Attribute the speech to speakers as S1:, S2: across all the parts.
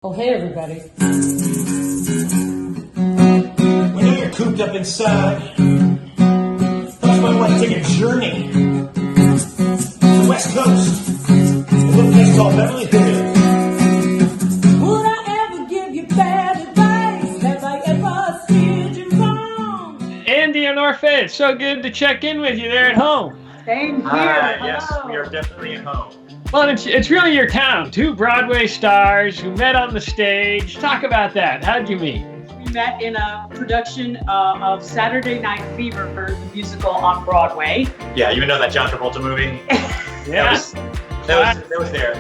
S1: Oh, hey, everybody.
S2: We know you're cooped up inside. Thought you might want to take a journey to the West Coast. A little place called Beverly Hills.
S1: Would I ever give you bad advice? Have I ever steered you wrong?
S3: Andy and Orfeh, it's so good to check in with you there at home.
S4: Same here.
S2: Yes, we are definitely at home.
S3: Well, it's really your town. Two Broadway stars who met on the stage. Talk about that. How'd you meet?
S4: We met in a production of Saturday Night Fever, the musical on Broadway.
S2: Yeah, you know that John Travolta movie?
S3: Yeah.
S2: That was there.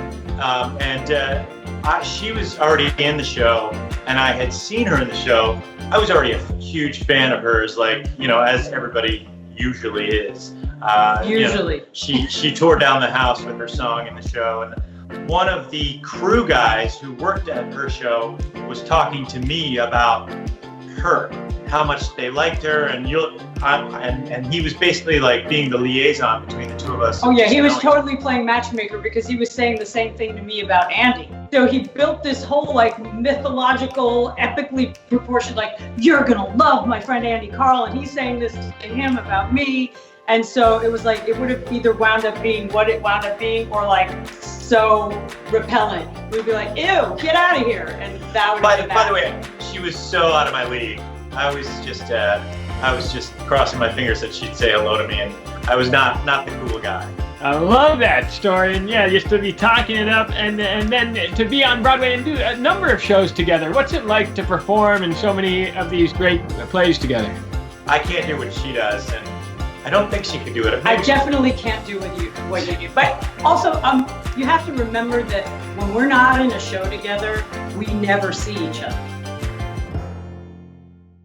S2: She was already in the show, and I had seen her in the show. I was already a huge fan of hers, as everybody usually is.
S4: Usually.
S2: She tore down the house with her song in the show, and one of the crew guys who worked at her show was talking to me about her, how much they liked her, and he was basically like being the liaison between the two of us.
S4: Oh yeah, he was totally playing matchmaker because he was saying the same thing to me about Andy. So he built this whole mythological, epically proportioned, you're gonna love my friend Andy Karl, and he's saying this to him about me. And so it was it would have either wound up being what it wound up being, or so repellent. We'd be like, ew, get out of here. And that would have been
S2: By the way, she was so out of my league. I was just crossing my fingers that she'd say hello to me, and I was not the cool guy.
S3: I love that story, and yeah, just to be talking it up, and then to be on Broadway and do a number of shows together. What's it like to perform in so many of these great plays together?
S2: I can't do what she does, and I don't think she could do it.
S4: I definitely can't do what you do. But also, you have to remember that when we're not in a show together, we never see each other.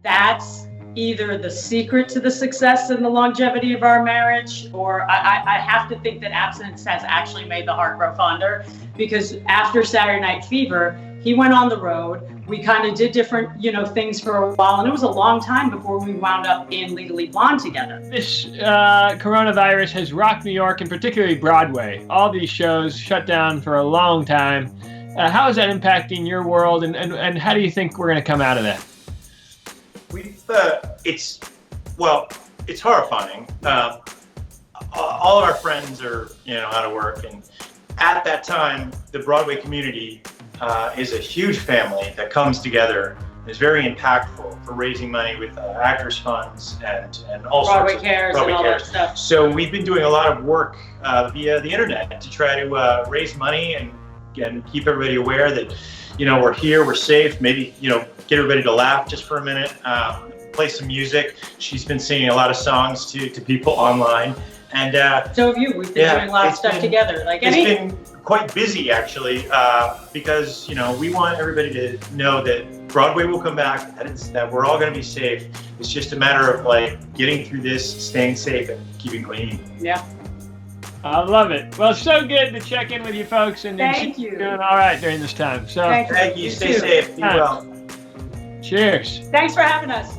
S4: That's either the secret to the success and the longevity of our marriage, or I have to think that absence has actually made the heart grow fonder, because after Saturday Night Fever, he went on the road. We kind of did different, things for a while, and it was a long time before we wound up in Legally Blonde together.
S3: This coronavirus has rocked New York, and particularly Broadway. All these shows shut down for a long time. How is that impacting your world, and how do you think we're going to come out of that?
S2: It's horrifying. All of our friends are, out of work, and at that time, the Broadway community is a huge family that comes together and is very impactful for raising money with actors funds and all
S4: Broadway
S2: sorts of
S4: Cares and all that stuff.
S2: So we've been doing a lot of work via the internet to try to raise money and keep everybody aware that, we're here, we're safe, maybe, get everybody to laugh just for a minute, play some music. She's been singing a lot of songs to people online. And
S4: so have you. We've been doing a lot of stuff together.
S2: It's been quite busy, actually, because, we want everybody to know that Broadway will come back, that we're all going to be safe. It's just a matter of, getting through this, staying safe, and keeping clean.
S4: Yeah.
S3: I love it. Well, so good to check in with you folks, and
S4: thank you.
S3: Doing all right during this time. So
S2: thank you. Stay safe. Be well.
S3: Cheers.
S4: Thanks for having us.